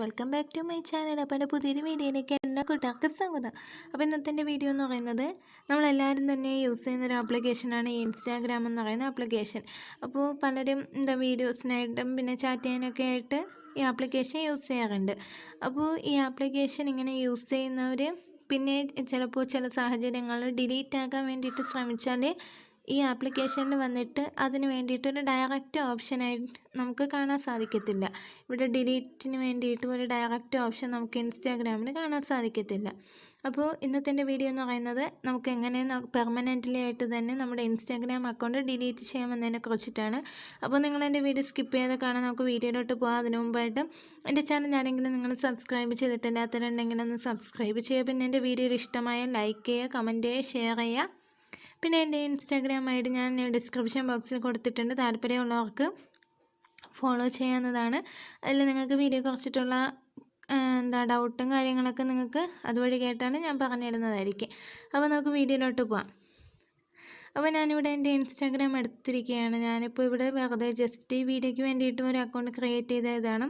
Welcome back to my channel. അപ്പോൾ എൻ്റെ പുതിയൊരു വീഡിയോയിലേക്ക് എല്ലാ കൂട്ടുകാർക്കും സ്വാഗതം. അപ്പോൾ ഇന്നത്തെ വീഡിയോ എന്ന് പറയുന്നത് നമ്മളെല്ലാവരും തന്നെ യൂസ് ചെയ്യുന്നൊരു ആപ്ലിക്കേഷനാണ് ഈ ഇൻസ്റ്റാഗ്രാം എന്ന് പറയുന്ന ആപ്ലിക്കേഷൻ. അപ്പോൾ പലരും വീഡിയോസിനായിട്ടും പിന്നെ ചാറ്റ് ചെയ്യാനൊക്കെ ആയിട്ട് ഈ ആപ്ലിക്കേഷൻ യൂസ് ചെയ്യാറുണ്ട്. അപ്പോൾ ഈ ആപ്ലിക്കേഷൻ ഇങ്ങനെ യൂസ് ചെയ്യുന്നവർ പിന്നെ ചിലപ്പോൾ ചില സാഹചര്യങ്ങളിൽ ഡിലീറ്റ് ആക്കാൻ വേണ്ടിയിട്ട് ശ്രമിച്ചാൽ ഈ ആപ്ലിക്കേഷനിൽ വന്നിട്ട് അതിന് വേണ്ടിയിട്ടൊരു ഡയറക്റ്റ് ഓപ്ഷനായിട്ട് നമുക്ക് കാണാൻ സാധിക്കത്തില്ല. ഇവിടെ ഡിലീറ്റിന് വേണ്ടിയിട്ട് ഒരു ഡയറക്റ്റ് ഓപ്ഷൻ നമുക്ക് ഇൻസ്റ്റാഗ്രാമിൽ കാണാൻ സാധിക്കത്തില്ല. അപ്പോൾ ഇന്നത്തെ എൻ്റെ വീഡിയോ എന്ന് പറയുന്നത് നമുക്ക് എങ്ങനെ പെർമനൻ്റ്ലി ആയിട്ട് തന്നെ നമ്മുടെ ഇൻസ്റ്റാഗ്രാം അക്കൗണ്ട് ഡിലീറ്റ് ചെയ്യാമെന്നതിനെ കുറിച്ചിട്ടാണ്. അപ്പോൾ നിങ്ങൾ എൻ്റെ വീഡിയോ സ്കിപ്പ് ചെയ്യാതെ കാണാൻ നമുക്ക് വീഡിയോയിലോട്ട് പോകാം. അതിനു മുമ്പായിട്ട് എൻ്റെ ചാനൽ ആരെങ്കിലും നിങ്ങൾ സബ്സ്ക്രൈബ് ചെയ്തിട്ടില്ലാത്തവരുണ്ടെങ്കിൽ ഒന്ന് സബ്സ്ക്രൈബ് ചെയ്യുക. പിന്നെ എൻ്റെ വീഡിയോ ഇഷ്ടമായ ലൈക്ക് ചെയ്യുക, കമൻറ്റ് ചെയ്യുക, ഷെയർ ചെയ്യുക. പിന്നെ എൻ്റെ ഇൻസ്റ്റാഗ്രാം ഐ ഡി ഞാൻ ഡിസ്ക്രിപ്ഷൻ ബോക്സിൽ കൊടുത്തിട്ടുണ്ട്. താല്പര്യമുള്ളവർക്ക് ഫോളോ ചെയ്യാവുന്നതാണ്. അതിൽ നിങ്ങൾക്ക് വീഡിയോ കുറിച്ചിട്ടുള്ള ഡൗട്ടും കാര്യങ്ങളൊക്കെ നിങ്ങൾക്ക് അതുവഴി കേട്ടാണ് ഞാൻ പറഞ്ഞു തരുന്നതായിരിക്കും. അപ്പോൾ നമുക്ക് വീഡിയോയിലോട്ട് പോകാം. അപ്പോൾ ഞാനിവിടെ എൻ്റെ ഇൻസ്റ്റാഗ്രാം എടുത്തിരിക്കുകയാണ്. ഞാനിപ്പോൾ ഇവിടെ വെറുതെ ജസ്റ്റ് ഈ വീഡിയോയ്ക്ക് വേണ്ടിയിട്ട് ഒരു അക്കൗണ്ട് ക്രിയേറ്റ് ചെയ്തതാണ്.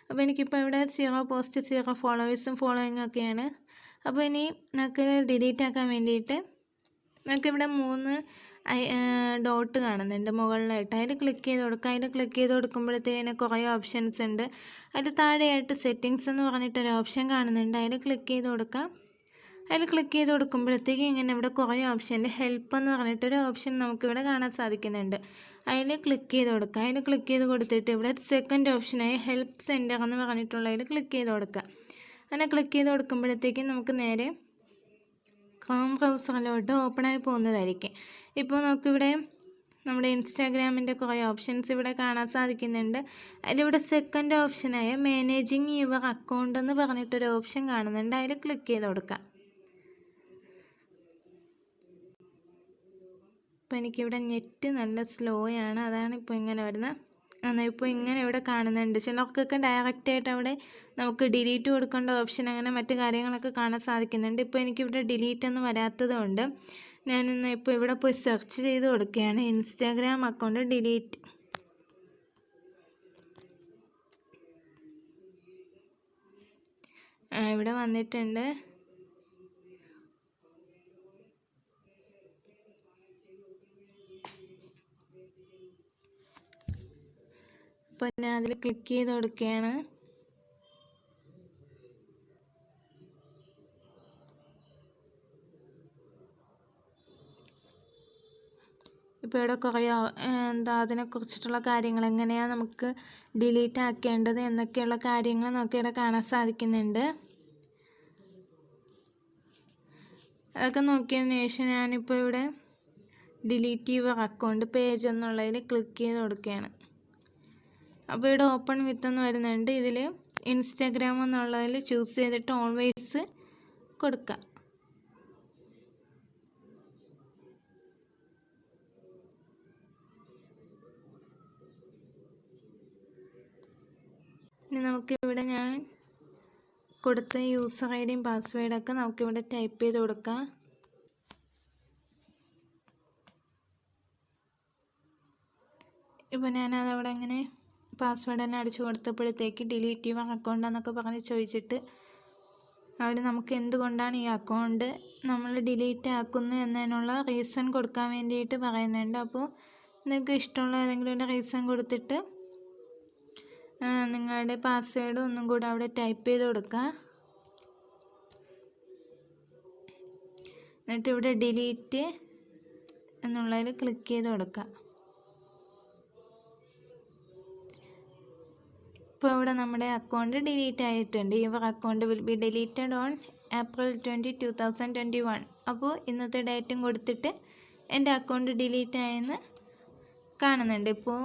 അപ്പോൾ എനിക്കിപ്പോൾ ഇവിടെ 0 പോസ്റ്റ് 0 ഫോളോവേഴ്സും ഫോളോയിങ്ങും ഒക്കെയാണ്. അപ്പോൾ ഇനി നമുക്ക് ഡിലീറ്റ് ആക്കാൻ വേണ്ടിയിട്ട് നമുക്കിവിടെ 3 ഡോട്ട് കാണുന്നുണ്ട് മുകളിലായിട്ട്. അതിൽ ക്ലിക്ക് ചെയ്ത് കൊടുക്കുക. അതിൽ ക്ലിക്ക് ചെയ്ത് കൊടുക്കുമ്പോഴത്തേന് കുറേ ഓപ്ഷൻസ് ഉണ്ട്. അതിൽ താഴെയായിട്ട് സെറ്റിങ്സ് എന്ന് പറഞ്ഞിട്ടൊരു ഓപ്ഷൻ കാണുന്നുണ്ട്. അതിൽ ക്ലിക്ക് ചെയ്ത് കൊടുക്കുക. അതിൽ ക്ലിക്ക് ചെയ്ത് കൊടുക്കുമ്പോഴത്തേക്ക് ഇങ്ങനെ ഇവിടെ കുറേ ഓപ്ഷനിൽ ഹെൽപ്പ് എന്ന് പറഞ്ഞിട്ടൊരു ഓപ്ഷൻ നമുക്കിവിടെ കാണാൻ സാധിക്കുന്നുണ്ട്. അതിൽ ക്ലിക്ക് ചെയ്ത് കൊടുക്കുക. അതിൽ ക്ലിക്ക് ചെയ്ത് കൊടുത്തിട്ട് ഇവിടെ സെക്കൻഡ് ഓപ്ഷനായി ഹെൽപ്പ് സെൻറ്റർ എന്ന് പറഞ്ഞിട്ടുള്ളതിൽ ക്ലിക്ക് ചെയ്ത് കൊടുക്കുക. അങ്ങനെ ക്ലിക്ക് ചെയ്ത് കൊടുക്കുമ്പോഴത്തേക്കും നമുക്ക് നേരെ ക്രോം ബ്രൗസറിലോട്ട് ഓപ്പണായി പോകുന്നതായിരിക്കും. ഇപ്പോൾ നമുക്കിവിടെ നമ്മുടെ ഇൻസ്റ്റാഗ്രാമിൻ്റെ കുറേ ഓപ്ഷൻസ് ഇവിടെ കാണാൻ സാധിക്കുന്നുണ്ട്. അതിലിവിടെ സെക്കൻഡ് ഓപ്ഷനായ മാനേജിങ് യുവർ അക്കൗണ്ട് എന്ന് പറഞ്ഞിട്ടൊരു ഓപ്ഷൻ കാണുന്നുണ്ട്. അതിൽ ക്ലിക്ക് ചെയ്ത് കൊടുക്കാം. ഇപ്പോൾ എനിക്കിവിടെ നെറ്റ് നല്ല സ്ലോ ആണ്, അതാണ് ഇപ്പോൾ ഇങ്ങനെ വരുന്നത്. എന്നാൽ ഇപ്പോൾ ഇങ്ങനെ ഇവിടെ കാണുന്നുണ്ട്. ചിലർക്കൊക്കെ ഡയറക്റ്റായിട്ട് അവിടെ നമുക്ക് ഡിലീറ്റ് കൊടുക്കേണ്ട ഓപ്ഷൻ അങ്ങനെ മറ്റു കാര്യങ്ങളൊക്കെ കാണാൻ സാധിക്കുന്നുണ്ട്. ഇപ്പോൾ എനിക്കിവിടെ ഡിലീറ്റ് ഒന്നും വരാത്തത് കൊണ്ട് ഞാനിന്ന് ഇപ്പോൾ ഇവിടെ പോയി സെർച്ച് ചെയ്ത് കൊടുക്കുകയാണ് ഇൻസ്റ്റാഗ്രാം അക്കൗണ്ട് ഡിലീറ്റ്. ഇവിടെ വന്നിട്ടുണ്ട്. അപ്പോൾ ഞാൻ അതിൽ ക്ലിക്ക് ചെയ്ത് കൊടുക്കുകയാണ്. ഇപ്പോൾ ഇവിടെ കുറേ അതിനെക്കുറിച്ചിട്ടുള്ള കാര്യങ്ങൾ എങ്ങനെയാണ് നമുക്ക് ഡിലീറ്റ് ആക്കേണ്ടത് എന്നൊക്കെയുള്ള കാര്യങ്ങൾ നമുക്കിവിടെ കാണാൻ സാധിക്കുന്നുണ്ട്. അതൊക്കെ നോക്കിയതിന് ശേഷം ഞാനിപ്പോൾ ഇവിടെ ഡിലീറ്റ് യുവർ അക്കൗണ്ട് പേജ് എന്നുള്ളതിൽ ക്ലിക്ക് ചെയ്ത് കൊടുക്കുകയാണ്. അപ്പോൾ ഇവിടെ ഓപ്പൺ വിത്ത് എന്ന് വരുന്നുണ്ട്. ഇതിൽ ഇൻസ്റ്റാഗ്രാം എന്നുള്ളതിൽ ചൂസ് ചെയ്തിട്ട് ഓൾവേസ് കൊടുക്കുക. ഇനി നമുക്കിവിടെ ഞാൻ കൊടുത്ത യൂസർ ഐ ഡിയും പാസ്വേഡൊക്കെ നമുക്കിവിടെ ടൈപ്പ് ചെയ്ത് കൊടുക്കാം. ഇപ്പോൾ ഞാനതവിടെ അങ്ങനെ പാസ്വേഡ് തന്നെ അടിച്ചു കൊടുത്തപ്പോഴത്തേക്ക് ഡിലീറ്റ് യുവർ അക്കൗണ്ട് എന്നൊക്കെ പറഞ്ഞ് ചോദിച്ചിട്ട് അവർ നമുക്ക് എന്തുകൊണ്ടാണ് ഈ അക്കൗണ്ട് നമ്മൾ ഡിലീറ്റ് ആക്കുന്നു എന്നതിനുള്ള റീസൺ കൊടുക്കാൻ വേണ്ടിയിട്ട് പറയുന്നുണ്ട്. അപ്പോൾ നിങ്ങൾക്ക് ഇഷ്ടമുള്ള ഏതെങ്കിലും ഒരു റീസൺ കൊടുത്തിട്ട് നിങ്ങളുടെ പാസ്വേഡ് ഒന്നും കൂടെ അവിടെ ടൈപ്പ് ചെയ്ത് കൊടുക്കുക. എന്നിട്ട് ഇവിടെ ഡിലീറ്റ് എന്നുള്ളതിൽ ക്ലിക്ക് ചെയ്ത് കൊടുക്കുക. ഇപ്പോൾ ഇവിടെ നമ്മുടെ അക്കൗണ്ട് ഡിലീറ്റ് ആയിട്ടുണ്ട്. Your account will be deleted on April 20, 2021. അപ്പോൾ ഇന്നത്തെ ഡേറ്റും കൊടുത്തിട്ട് എൻ്റെ അക്കൗണ്ട് ഡിലീറ്റ് ആയെന്ന് കാണുന്നുണ്ട്. ഇപ്പോൾ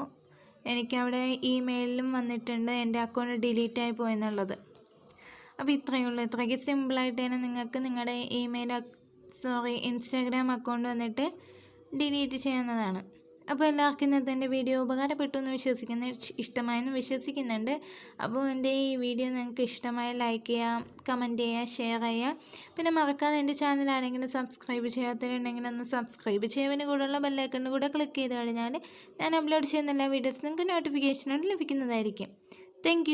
എനിക്കവിടെ ഇമെയിലും വന്നിട്ടുണ്ട് എൻ്റെ അക്കൗണ്ട് ഡിലീറ്റ് ആയി പോയെന്നുള്ളത്. അപ്പോൾ ഇത്രയേ ഉള്ളൂ. ഇത്രയ്ക്ക് സിമ്പിളായിട്ട് തന്നെ നിങ്ങൾക്ക് നിങ്ങളുടെ ഇൻസ്റ്റാഗ്രാം അക്കൗണ്ട് വന്നിട്ട് ഡിലീറ്റ് ചെയ്യുന്നതാണ്. അപ്പോൾ എല്ലാവർക്കും ഇന്നത്തെ എൻ്റെ വീഡിയോ ഉപകാരപ്പെട്ടു എന്ന് ഇഷ്ടമായെന്ന് വിശ്വസിക്കുന്നുണ്ട്. അപ്പോൾ എൻ്റെ ഈ വീഡിയോ നിങ്ങൾക്ക് ഇഷ്ടമായ ലൈക്ക് ചെയ്യാം, കമൻറ്റ് ചെയ്യുക, ഷെയർ ചെയ്യുക. പിന്നെ മറക്കാതെ എൻ്റെ ചാനൽ ആരെങ്കിലും സബ്സ്ക്രൈബ് ചെയ്യാത്തവരുണ്ടെങ്കിൽ ഒന്ന് സബ്സ്ക്രൈബ് ചെയ്യുന്നതിന് കൂടെയുള്ള ബെല്ലൈക്കണിന് കൂടെ ക്ലിക്ക് ചെയ്ത് കഴിഞ്ഞാൽ ഞാൻ അപ്ലോഡ് ചെയ്യുന്ന എല്ലാ വീഡിയോസും നിങ്ങൾക്ക് നോട്ടിഫിക്കേഷനോട് ലഭിക്കുന്നതായിരിക്കും. താങ്ക്